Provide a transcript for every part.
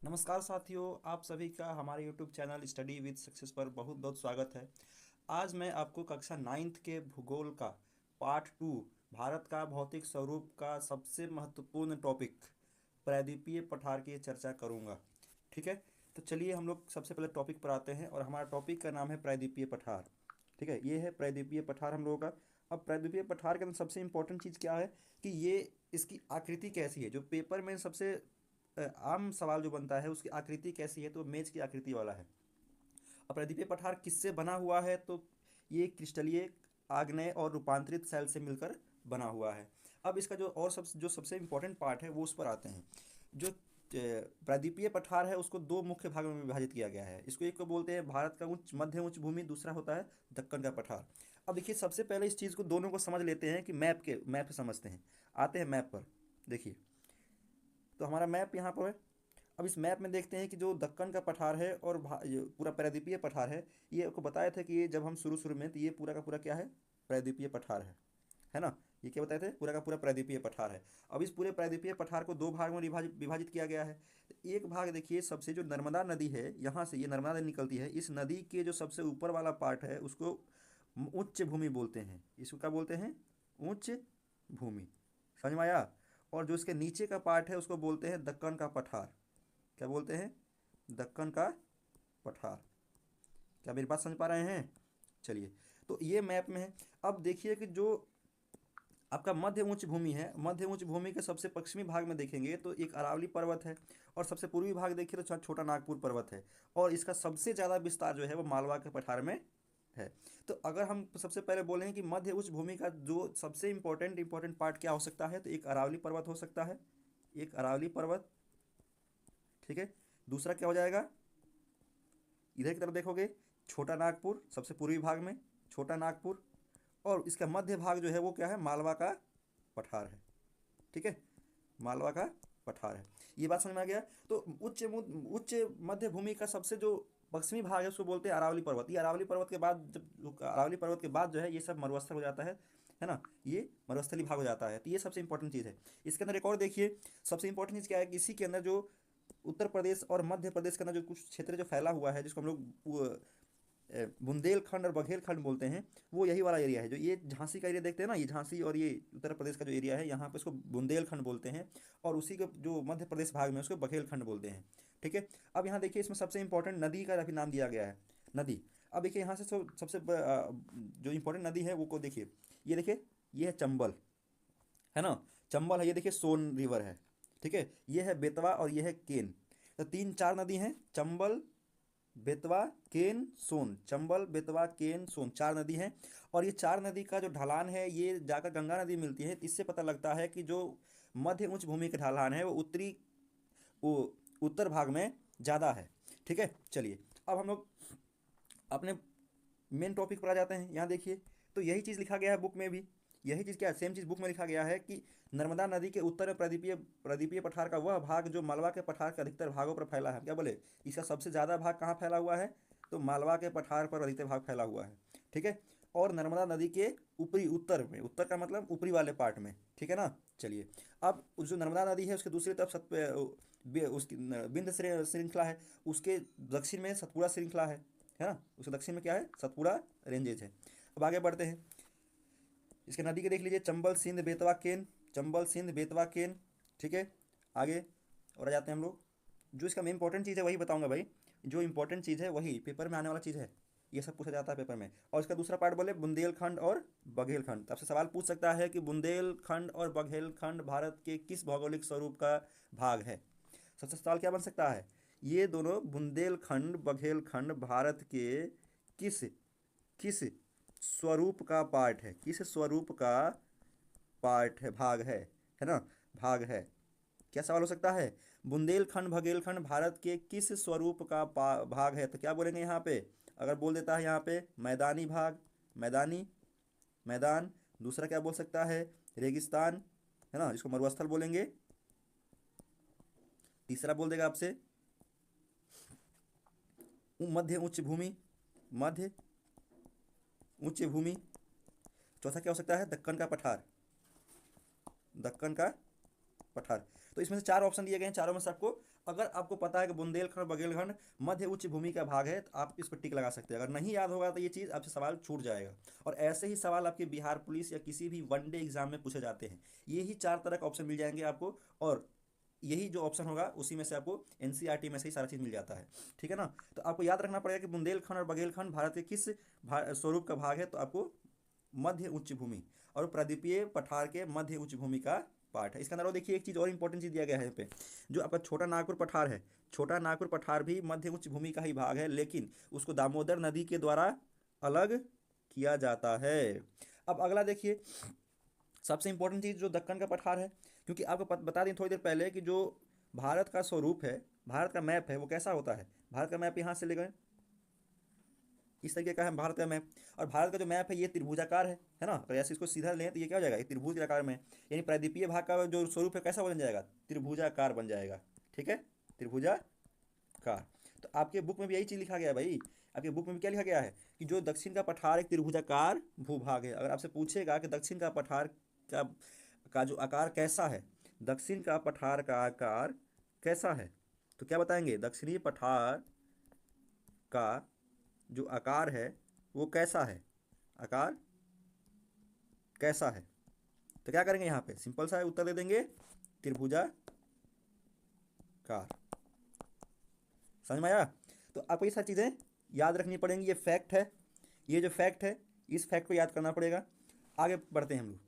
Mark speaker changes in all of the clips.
Speaker 1: नमस्कार साथियों, आप सभी का हमारे YouTube channel study with success पर बहुत बहुत स्वागत है। आज मैं आपको कक्षा 9th के भूगोल का पार्ट 2 भारत का भौतिक स्वरूप का सबसे महत्वपूर्ण टॉपिक प्रायद्वीपीय पठार की चर्चा करूंगा। ठीक है, तो चलिए हम लोग सबसे पहले टॉपिक पर आते हैं और हमारा टॉपिक का नाम है प्रायद्वीपीय पठार। ठीक है, ये है प्रायद्वीपीय पठार हम लोगों का। अब प्रायद्वीपीय पठार के अंदर सबसे इंपॉर्टेंट चीज़ क्या है कि ये इसकी आकृति कैसी है। जो पेपर में सबसे आम सवाल जो बनता है उसकी आकृति कैसी है, तो मेज की आकृति वाला है। अब प्रदीपीय पठार किससे बना हुआ है, तो ये क्रिस्टलीय आग्नेय और रूपांतरित सेल से मिलकर बना हुआ है। अब इसका जो सबसे इम्पोर्टेंट पार्ट है वो उस पर आते हैं। जो प्रायद्वीपीय पठार है उसको दो मुख्य भागों में विभाजित किया गया है। इसको एक को बोलते हैं भारत का उच्च मध्य उच्च भूमि, दूसरा होता है दक्कन का पठार। अब देखिए, सबसे पहले इस चीज़ को दोनों को समझ लेते हैं कि मैप से समझते हैं। आते हैं मैप पर। देखिए, तो हमारा मैप यहाँ पर है। अब इस मैप में देखते हैं कि जो दक्कन का पठार है और ये पूरा प्रायद्वीपीय पठार है। ये आपको बताया था कि ये जब हम शुरू शुरू में, तो ये पूरा का पूरा क्या है, प्रायद्वीपीय पठार है ना। ये क्या बताए थे, पूरा का पूरा प्रायद्वीपीय पठार है। अब इस पूरे प्रायद्वीपीय पठार को दो भाग में विभाजित विभाजित किया गया है। तो एक भाग देखिए, सबसे जो नर्मदा नदी है, यहाँ से ये नर्मदा नदी निकलती है। इस नदी के जो सबसे ऊपर वाला पार्ट है उसको उच्च भूमि बोलते हैं। इसको क्या बोलते हैं, उच्च भूमि। समझ में आया। और जो इसके नीचे का पार्ट है उसको बोलते हैं दक्कन का पठार। क्या बोलते हैं, दक्कन का पठार। क्या मेरी बात समझ पा रहे हैं। चलिए, तो ये मैप में है। अब देखिए कि जो आपका मध्य उच्च भूमि है, मध्य उच्च भूमि के सबसे पश्चिमी भाग में देखेंगे तो एक अरावली पर्वत है। और सबसे पूर्वी भाग देखिए तो छोटा नागपुर पर्वत है। और इसका सबसे ज़्यादा विस्तार जो है वो मालवा के पठार में है। तो अगर हम सबसे पहले बोलें कि मध्य उच्च भूमि का जो सबसे इंपॉर्टेंट पार्ट क्या हो सकता है, तो एक अरावली पर्वत हो सकता है। एक अरावली पर्वत। ठीक है, दूसरा क्या हो जाएगा, इधर की तरफ देखोगे, छोटा नागपुर सबसे पूर्वी भाग में, छोटा नागपुर। और इसका मध्य भाग जो है वो क्या है, मालवा का पठार है। ठीक है, मालवा का पठार है। ये बात समझ में आ गया। तो उच्च मध्य भूमि का सबसे जो पश्चिमी भाग है उसको बोलते हैं अरावली पर्वत। ये अरावली पर्वत के बाद, जब अरावली पर्वत के बाद जो है ये सब मरुस्थल हो जाता है ना। ये मरुस्थली भाग हो जाता है। तो ये सबसे इंपॉर्टेंट चीज़ है। इसके अंदर एक और देखिए, सबसे इंपॉर्टेंट चीज़ क्या है कि इसी के अंदर जो उत्तर प्रदेश और मध्य प्रदेश के अंदर जो कुछ क्षेत्र जो फैला हुआ है, जिसको हम लोग बुंदेलखंड और बघेलखंड बोलते हैं, वो यही वाला एरिया है। जो ये झांसी का एरिया देखते हैं ना, ये झांसी और ये उत्तर प्रदेश का जो एरिया है, यहाँ पे इसको बुंदेलखंड बोलते हैं। और उसी के जो मध्य प्रदेश भाग में उसको बघेलखंड बोलते हैं। ठीक है, अब यहाँ देखिए, इसमें सबसे इंपॉर्टेंट नदी का भी नाम दिया गया है, नदी। अब देखिए यहाँ से जो इंपॉर्टेंट नदी है वो को देखिए, ये देखिए, ये है चंबल, है ना। चंबल है, ये देखिए सोन रिवर है। ठीक है, ये है बेतवा और ये है केन। तो तीन चार नदी हैं, चंबल, बेतवा, केन, सोन। चंबल, बेतवा, केन, सोन, चार नदी हैं। और ये चार नदी का जो ढलान है ये जाकर गंगा नदी मिलती है। इससे पता लगता है कि जो मध्य उच्च भूमि का ढलान है वो उत्तर भाग में ज़्यादा है। ठीक है, चलिए, अब हम लोग अपने मेन टॉपिक पर आ जाते हैं। यहाँ देखिए, तो यही चीज़ लिखा गया है बुक में भी। यही चीज़, क्या सेम चीज़ बुक में लिखा गया है कि नर्मदा नदी के उत्तर में प्रदीपीय पठार का वह भाग जो मालवा के पठार के अधिकतर भागों पर फैला है। क्या बोले, इसका सबसे ज़्यादा भाग कहाँ फैला हुआ है, तो मालवा के पठार पर अधिकतर भाग फैला हुआ है। ठीक है, और नर्मदा नदी के ऊपरी उत्तर में, उत्तर का मतलब ऊपरी वाले पार्ट में। ठीक है ना। चलिए, अब जो नर्मदा नदी है उसके दूसरी तरफ उसकी बिंद श्रृंखला है। उसके दक्षिण में सतपुड़ा श्रृंखला है ना। उसके दक्षिण में क्या है, सतपुड़ा रेंजेज है। अब आगे बढ़ते हैं, इसके नदी के देख लीजिए, चंबल, सिंध, बेतवा, केन। चंबल, सिंध, बेतवा, केन। ठीक है, आगे और आ जाते हैं हम लोग। जो इसका मेन इंपॉर्टेंट चीज़ है वही बताऊंगा भाई। जो इंपॉर्टेंट चीज़ है वही पेपर में आने वाला चीज़ है। ये सब पूछा जाता है पेपर में। और इसका दूसरा पार्ट बोले बुंदेलखंड और बघेलखंड। तो आपसे सवाल पूछ सकता है कि बुंदेलखंड और बघेलखंड भारत के किस भौगोलिक स्वरूप का भाग है। सबसे सवाल क्या बन सकता है, ये दोनों बुंदेलखंड बघेलखंड भारत के किस किस स्वरूप का पार्ट है, किस स्वरूप का पार्ट है, भाग है ना, भाग है। क्या सवाल हो सकता है, बुंदेलखंड बघेलखंड भारत के किस स्वरूप का भाग है। तो क्या बोलेंगे यहाँ पे, अगर बोल देता है यहाँ पे मैदानी भाग, मैदानी, मैदान। दूसरा क्या बोल सकता है, रेगिस्तान, है ना, जिसको मरुस्थल बोलेंगे। तीसरा बोल देगा आपसे मध्य उच्च भूमि, मध्य उच्च भूमि। चौथा क्या हो सकता है, दक्कन का पठार, दक्कन का पठार। तो इसमें से चार ऑप्शन दिए गए हैं, चारों में से आपको अगर आपको पता है कि बुंदेलखंड और बघेलखंड मध्य उच्च भूमि का भाग है तो आप इस पर टिक लगा सकते हैं। अगर नहीं याद होगा तो ये चीज़ आपसे सवाल छूट जाएगा। और ऐसे ही सवाल आपके बिहार पुलिस या किसी भी वनडे एग्जाम में पूछे जाते हैं। ये ही 4 तरह का ऑप्शन मिल जाएंगे आपको, और यही जो ऑप्शन होगा उसी में से आपको एनसीईआरटी में से ही सारा चीज़ मिल जाता है। ठीक है ना। तो आपको याद रखना पड़ेगा कि बुंदेलखंड और बघेलखंड भारत के किस स्वरूप का भाग है, तो आपको मध्य उच्च भूमि, और प्रायद्वीपीय पठार के मध्य उच्च भूमि का पार्ट है। इसके अंदर और देखिए एक चीज़ और इंपॉर्टेंट चीज़ दिया गया है यहाँ पे, जो आपका छोटा नागपुर पठार है, छोटा नागपुर पठार भी मध्य उच्च भूमि का ही भाग है, लेकिन उसको दामोदर नदी के द्वारा अलग किया जाता है। अब अगला देखिए, सबसे इंपॉर्टेंट चीज़ जो दक्कन का पठार है, क्योंकि आपको बता दें थोड़ी देर पहले कि जो भारत का स्वरूप है, भारत का मैप है, वो कैसा होता है। भारत का मैप यहाँ से ले गए, इस तरीके का है भारत का मैप। और भारत का जो मैप है ये त्रिभुजाकार है ना। अगर ऐसे इसको सीधा लें तो ये क्या हो जाएगा, ये त्रिभुज आकार में, यानी प्रायद्वीपीय भाग का जो स्वरूप है कैसा बन जाएगा, त्रिभुजाकार बन जाएगा। ठीक है, त्रिभुजाकार। तो आपके बुक में भी यही चीज़ लिखा गया है भाई। आपके बुक में भी क्या लिखा गया है कि जो दक्षिण का पठार एक त्रिभुजाकार भूभाग है। अगर आपसे पूछेगा कि दक्षिण का पठार का जो आकार कैसा है, दक्षिण का पठार का आकार कैसा है, तो क्या बताएंगे, दक्षिणी पठार का जो आकार है वो कैसा है, आकार कैसा है। तो क्या करेंगे, यहाँ पे सिंपल सा उत्तर दे देंगे, त्रिभुजाकार। समझ में आया। तो आपको ये सारी चीज़ें याद रखनी पड़ेंगी। ये फैक्ट है, ये जो फैक्ट है इस फैक्ट को याद करना पड़ेगा। आगे बढ़ते हैं हम लोग,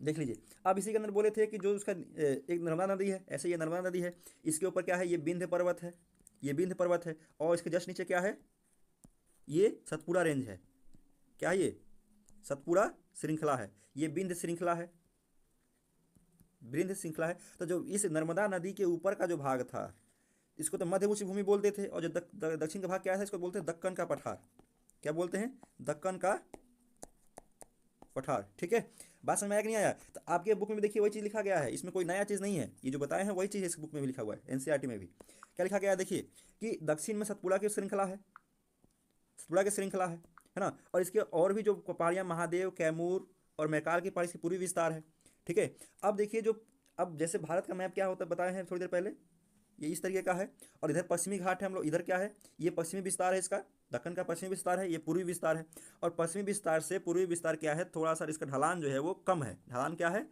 Speaker 1: देख लीजिए। अब इसी के अंदर बोले थे कि जो उसका एक नर्मदा नदी है, ऐसे ये नर्मदा नदी है, इसके ऊपर क्या है, ये विंध्य पर्वत है, ये विंध्य पर्वत है, और इसके जस्ट नीचे क्या है, ये सतपुड़ा रेंज है। क्या है ये, सतपुड़ा श्रृंखला है, ये विंध्य श्रृंखला है, विंध्य श्रृंखला है। तो जो इस नर्मदा नदी के ऊपर का जो भाग था इसको तो मध्य उच्च भूमि बोलते थे, और जो दक्षिण का भाग क्या है इसको बोलते हैं दक्कन का पठार। क्या बोलते हैं, दक्कन का पठार। ठीक है, बात समझ में आया कि नहीं आया। तो आपके बुक में भी देखिए वही चीज़ लिखा गया है, इसमें कोई नया चीज़ नहीं है, ये जो बताए हैं वही चीज़ इस बुक में भी लिखा हुआ है, एनसीईआरटी में भी क्या लिखा गया है देखिए, कि दक्षिण में सतपुड़ा की श्रृंखला है, सतपुड़ा की श्रृंखला है ना। और इसके और भी जो पहाड़ियाँ, महादेव, कैमूर और मैकाल की पहाड़ी, पूरी विस्तार है। ठीक है, अब देखिए जो, अब जैसे भारत का मैप क्या होता है बताए हैं थोड़ी देर पहले, ये इस तरीके का है, और इधर पश्चिमी घाट है हम लोग, इधर क्या है, ये पश्चिमी विस्तार है इसका, दक्कन का पश्चिमी विस्तार है, ये पूर्वी विस्तार है। और पश्चिमी विस्तार से पूर्वी विस्तार क्या है, थोड़ा सा इसका ढलान जो है वो कम है, ढलान क्या है,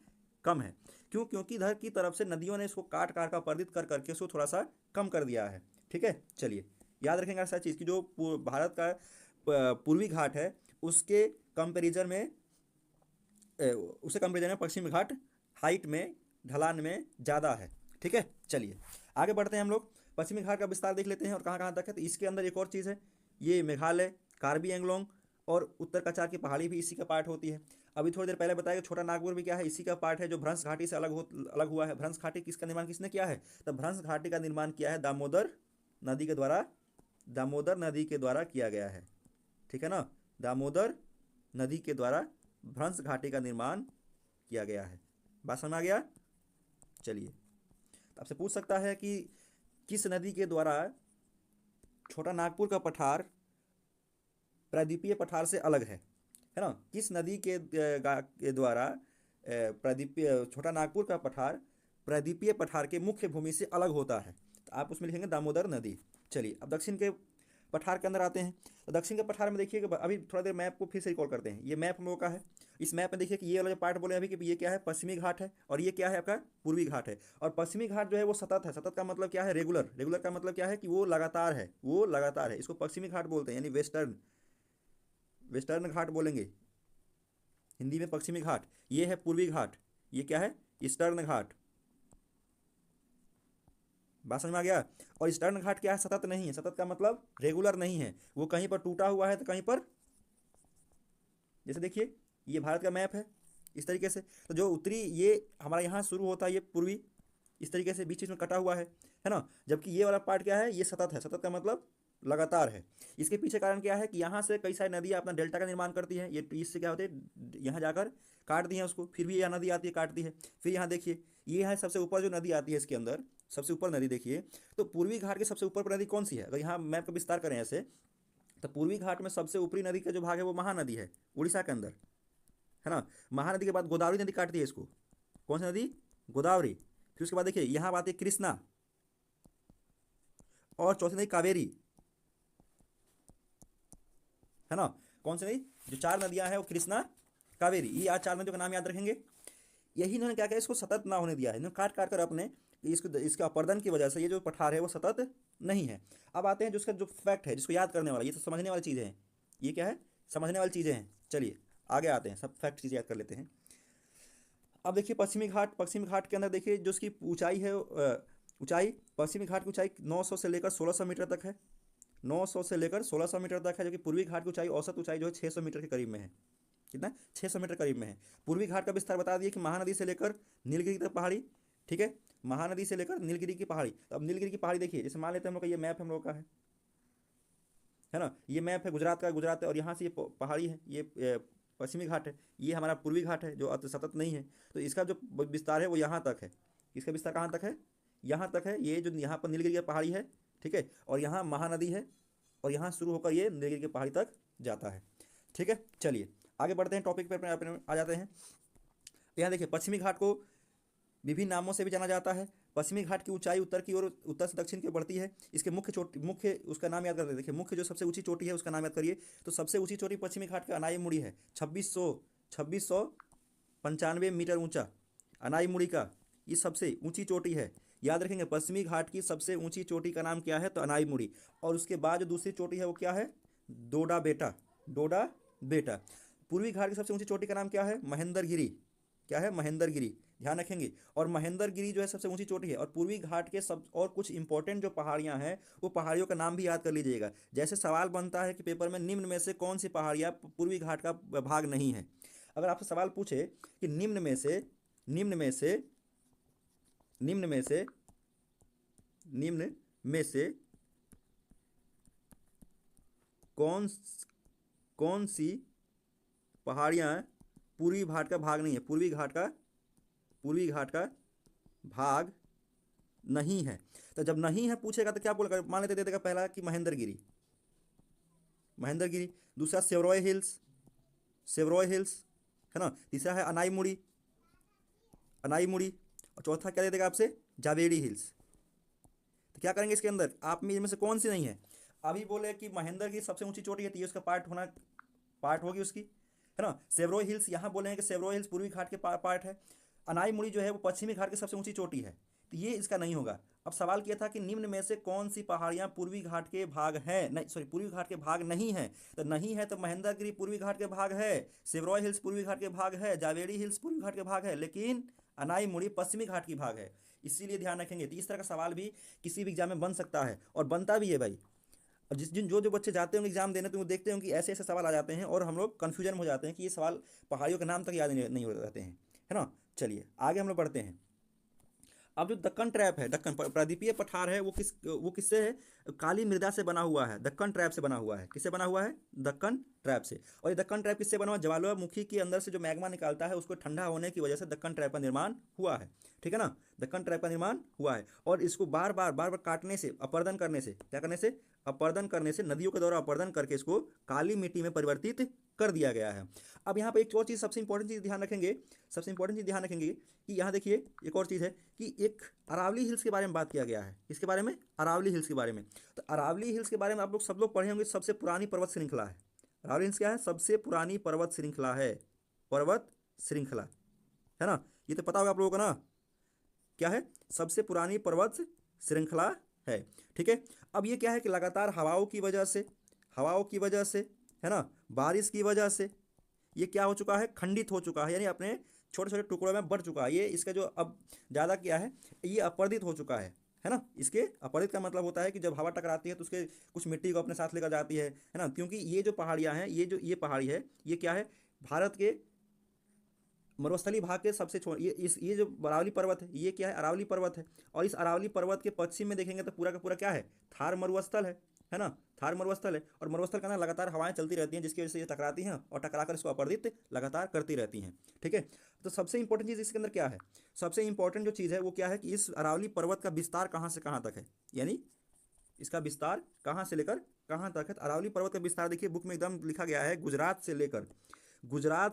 Speaker 1: कम है। क्यों, क्योंकि इधर की तरफ से नदियों ने इसको काट काट कर पर्दित कर करके इसको थोड़ा सा कम कर दिया है। ठीक है, चलिए याद रखेंगे ऐसा चीज़ कि जो भारत का पूर्वी घाट है उसके कंपेरिजन में, उसके कंपेरिजन में पश्चिमी घाट हाइट में, ढलान में ज़्यादा है। ठीक है, चलिए आगे बढ़ते हैं हम लोग, पश्चिमी घाट का विस्तार देख लेते हैं और कहाँ कहाँ तक है। तो इसके अंदर एक और चीज़ है, ये मेघालय, कार्बी एंगलोंग और उत्तर कचार की पहाड़ी भी इसी का पार्ट होती है। अभी थोड़ी देर पहले बताया कि छोटा नागपुर भी क्या है, इसी का पार्ट है, जो भ्रंश घाटी से अलग हुआ है। भ्रंश घाटी किसका निर्माण किसने किया है, तो भ्रंश घाटी का निर्माण किया है दामोदर नदी के द्वारा, दामोदर नदी के द्वारा किया गया है। ठीक है ना, दामोदर नदी के द्वारा भ्रंश घाटी का निर्माण किया गया है। बात समझ आ गया। चलिए, तो आपसे पूछ सकता है कि किस नदी के द्वारा छोटा नागपुर का पठार प्रायद्वीपीय पठार से अलग है ना। किस नदी के द्वारा प्रायद्वीपीय छोटा नागपुर का पठार प्रायद्वीपीय पठार के मुख्य भूमि से अलग होता है, तो आप उसमें लिखेंगे दामोदर नदी। चलिए अब दक्षिण के पठार के अंदर आते हैं। तो दक्षिण के पठार में देखिए, अभी थोड़ा देर मैप को फिर से रिकॉल करते हैं। ये मैप हम लोगों का है, इस मैप में देखिए कि ये वाला जो पार्ट बोले अभी कि ये क्या है, पश्चिमी घाट है, और ये क्या है आपका पूर्वी घाट है। और पश्चिमी घाट जो है वो सतत है, सतत का मतलब क्या है, रेगुलर, रेगुलर का मतलब क्या है कि वो लगातार है, वो लगातार है, इसको पश्चिमी घाट बोलते हैं, यानी वेस्टर्न, वेस्टर्न घाट बोलेंगे हिंदी में पश्चिमी घाट। ये है पूर्वी घाट, ये क्या है, ईस्टर्न घाट। बात समझ में आ गया। और ईस्टर्न घाट क्या है, सतत नहीं है, सतत का मतलब रेगुलर नहीं है, वो कहीं पर टूटा हुआ है तो कहीं पर, जैसे देखिए ये भारत का मैप है इस तरीके से, तो जो उत्तरी ये हमारा यहाँ शुरू होता है, ये पूर्वी इस तरीके से बीच बीच में कटा हुआ है ना। जबकि ये वाला पार्ट क्या है, ये सतत है, सतत का मतलब लगातार है। इसके पीछे कारण क्या है कि यहाँ से कई सारी नदियाँ अपना डेल्टा का निर्माण करती हैं, ये इससे क्या होते हैं, यहाँ जाकर काट दी है उसको, फिर भी यहाँ नदी आती है काटती है। फिर यहाँ देखिए ये है सबसे ऊपर जो नदी आती है इसके अंदर, सबसे ऊपर नदी देखिए, तो पूर्वी घाट के सबसे ऊपर पर नदी कौन सी है, अगर यहाँ मैप का विस्तार करें ऐसे, तो पूर्वी घाट में सबसे ऊपरी नदी का जो भाग है वो महानदी है, उड़ीसा के अंदर है ना। महानदी के बाद गोदावरी नदी काटती है इसको, कौन सी नदी, गोदावरी। फिर उसके बाद देखिए यहाँ आती है कृष्णा, और चौथी नदी कावेरी, है ना। कौन सी नदी, जो चार नदियां हैं वो कृष्णा, कावेरी, ये आज चार नदियों का नाम याद रखेंगे। यही इन्होंने क्या किया, इसको सतत ना होने दिया है, इन्होंने काट काट कर अपने इसको, इसके अपर्दन की वजह से ये जो पठार है वो सतत नहीं है। अब आते हैं जो इसका जो फैक्ट है, जिसको याद करने वाला, ये तो समझने वाली चीज़ें हैं, ये क्या है, समझने वाली चीज़ें हैं। चलिए आगे आते हैं, सब फैक्ट चीज़ याद कर लेते हैं। अब देखिए पश्चिमी घाट के अंदर देखिए जो उसकी ऊंचाई है, ऊंचाई, पश्चिमी घाट की ऊंचाई 900 से लेकर 1600 मीटर तक है, 900 से लेकर 1600 मीटर तक है, जो कि पूर्वी घाट की ऊंचाई, औसत ऊंचाई जो है 600 मीटर के करीब में है। कितना, 600 मीटर करीब में है। पूर्वी घाट का विस्तार बता दिए कि महानदी से लेकर नीलगिरी तक पहाड़ी, ठीक है, महानदी से लेकर नीलगिरी की पहाड़ी। अब नीलगिरी की पहाड़ी देखिए, जैसे मान लेते हैं हम लोग का ये मैप हम लोग का है ना, ये मैप है गुजरात का, गुजरात है, और यहाँ से ये पहाड़ी है, ये पश्चिमी घाट है, ये हमारा पूर्वी घाट है जो अति सतत नहीं है। तो इसका जो विस्तार है वो यहाँ तक है, इसका विस्तार कहाँ तक है, यहाँ तक है। ये जो यहाँ पर नीलगिरी की पहाड़ी है, ठीक है, और यहाँ महानदी है, और यहाँ शुरू होकर ये नीलगिरी की पहाड़ी तक जाता है, ठीक है। चलिए आगे बढ़ते हैं, टॉपिक पे अपने आ जाते हैं। यहाँ देखिए पश्चिमी घाट को विभिन्न नामों से भी जाना जाता है। पश्चिमी घाट की ऊंचाई उत्तर की ओर, उत्तर से दक्षिण की ओर बढ़ती है। इसके मुख्य चोटी, मुख्य उसका नाम याद करते हैं, देखिए मुख्य जो सबसे ऊंची चोटी है उसका नाम याद करिए। तो सबसे ऊंची चोटी पश्चिमी घाट का अनाई मुड़ी है, 2695 मीटर ऊंचा अनाई मुड़ी का ये सबसे ऊंची चोटी है। याद रखेंगे पश्चिमी घाट की सबसे ऊंची चोटी का नाम क्या है, तो अनाई मुड़ी। और उसके बाद जो दूसरी चोटी है वो क्या है, डोडा बेटा, डोडा बेटा। पूर्वी घाट की सबसे ऊंची चोटी का नाम क्या है, महेंद्र गिरी, क्या है, महेंद्र गिरी, ध्यान रखेंगे। और महेंद्र गिरी जो है सबसे ऊंची चोटी है। और पूर्वी घाट के सब और कुछ इंपॉर्टेंट जो पहाड़ियां हैं वो पहाड़ियों का नाम भी याद कर लीजिएगा। जैसे सवाल बनता है कि पेपर में निम्न में से कौन सी पहाड़ियां पूर्वी घाट का भाग नहीं है। अगर आपसे सवाल पूछे कि निम्न में से, निम्न में से, निम्न में से, निम्न में से कौन कौन सी पहाड़ियां पूर्वी घाट का भाग नहीं है, पूर्वी घाट का, पूर्वी घाट का भाग नहीं है। तो जब नहीं है पूछेगा तो क्या बोलेगा, मान लेते दे देगा पहला कि महेंद्र गिरी, महेंद्र गिरी। दूसरा सेवरॉय हिल्स, सेवरॉय हिल्स, है ना। तीसरा है अनाई मुड़ी, अनाई मुड़ी। और चौथा क्या दे देगा आपसे, जावेरी हिल्स। तो क्या करेंगे इसके अंदर, आप में इनमें से कौन सी नहीं है। अभी बोले कि महेंद्र की सबसे ऊंची चोटी है, तो ये उसका पार्ट होना, पार्ट होगी उसकी, है ना। सेवरॉय हिल्स, यहाँ बोले हैं कि सेवरॉय हिल्स पूर्वी घाट के पार्ट है। अनाई मुड़ी जो है वो पश्चिमी घाट की सबसे ऊंची चोटी है, तो ये इसका नहीं होगा। अब सवाल किया था कि निम्न में से कौन सी पहाड़ियां पूर्वी घाट के भाग हैं, नहीं सॉरी पूर्वी घाट के भाग नहीं है। तो नहीं है तो महेंद्रगिरी पूर्वी घाट के भाग है, सेवरॉय हिल्स पूर्वी घाट के भाग है, जावेरी हिल्स पूर्वी घाट के भाग है, लेकिन अनाई मुड़ी पश्चिमी घाट की भाग है। इसीलिए ध्यान रखेंगे। तो इस तरह का सवाल भी किसी भी एग्जाम में बन सकता है, और बनता भी है भाई। और जिस जिन जो जो बच्चे जाते हैं एग्जाम देने, तो वो देखते हैं कि ऐसे ऐसे सवाल आ जाते हैं और हम लोग कन्फ्यूजन हो जाते हैं कि ये सवाल पहाड़ियों के नाम तक याद नहीं हो रहते हैं, है ना। चलिए आगे हम लोग बढ़ते हैं। अब जो दक्कन ट्रैप है, दक्कन प्रादीपीय पठार है, वो किससे है, काली मृदा से बना हुआ है, दक्कन ट्रैप से बना हुआ है। किससे बना हुआ है, दक्कन ट्रैप से। और ये दक्कन ट्रैप किससे बना हुआ है, ज्वालामुखी के अंदर से जो मैग्मा निकालता है उसको ठंडा होने की वजह से दक्कन ट्रैप का निर्माण हुआ है, ठीक है ना। दक्कन ट्रैप का निर्माण हुआ है, और इसको बार बार बार बार काटने से, अपर्दन करने से, क्या करने से, अपर्दन करने से, नदियों के द्वारा अपर्दन करके इसको काली मिट्टी में परिवर्तित कर दिया गया है। अब यहाँ पर एक और चीज़, सबसे इंपॉर्टेंट चीज़ ध्यान रखेंगे, सबसे इंपॉर्टेंट चीज़ ध्यान रखेंगे कि यहाँ देखिए एक और चीज़ है कि एक अरावली हिल्स के बारे में बात किया गया है। इसके बारे में, अरावली हिल्स के बारे में। तो अरावली हिल्स के बारे में आप लोग सब लोग पढ़े होंगे, सबसे पुरानी पर्वत श्रृंखला है। अरावली हिल्स क्या है, सबसे पुरानी पर्वत श्रृंखला है, पर्वत श्रृंखला, है ना। ये तो पता होगा आप लोगों को ना, क्या है, सबसे पुरानी पर्वत श्रृंखला है, ठीक है। अब ये क्या है कि लगातार हवाओं की वजह से, हवाओं की वजह से, है ना, बारिश की वजह से ये क्या हो चुका है, खंडित हो चुका है, यानी अपने छोटे छोटे टुकड़ों में बढ़ चुका है। ये इसका जो अब ज़्यादा क्या है, ये अपर्दित हो चुका है ना। इसके अपर्दित का मतलब होता है कि जब हवा टकराती है तो उसके कुछ मिट्टी को अपने साथ लेकर जाती है ना। क्योंकि ये जो पहाड़ियाँ हैं, ये पहाड़ी है, ये क्या है, भारत के मरुस्थली भाग के सबसे ये जो अरावली पर्वत है, ये क्या है, अरावली पर्वत है। और इस अरावली पर्वत के पश्चिम में देखेंगे तो पूरा का पूरा क्या है, थार मरुस्थल है ना। थार मरुस्थल है, और मरुस्थल का ना लगातार हवाएं चलती रहती हैं, जिसकी वजह से ये टकराती हैं और टकराकर इसको अपर्दित लगातार करती रहती हैं, ठीक है। तो सबसे इंपॉर्टेंट चीज़ इसके अंदर क्या है, सबसे इंपॉर्टेंट जो चीज़ है वो क्या है कि इस अरावली पर्वत का विस्तार कहाँ से कहाँ तक है, यानी इसका विस्तार कहाँ से लेकर कहाँ तक है। तो अरावली पर्वत का विस्तार देखिए बुक में एकदम लिखा गया है, गुजरात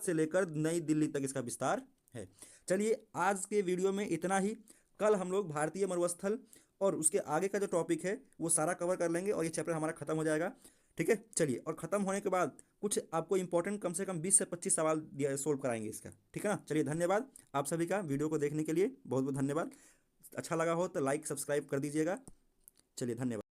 Speaker 1: से लेकर नई दिल्ली तक इसका विस्तार है। चलिए आज के वीडियो में इतना ही। कल हम लोग भारतीय मरुस्थल और उसके आगे का जो टॉपिक है वो सारा कवर कर लेंगे और ये चैप्टर हमारा खत्म हो जाएगा। ठीक है, चलिए, और ख़त्म होने के बाद कुछ आपको इंपॉर्टेंट कम से कम 20 से 25 सवाल दिया सोल्व कराएंगे इसका। ठीक है ना, चलिए, धन्यवाद आप सभी का वीडियो को देखने के लिए, बहुत बहुत धन्यवाद। अच्छा लगा हो तो लाइक सब्सक्राइब कर दीजिएगा। चलिए, धन्यवाद।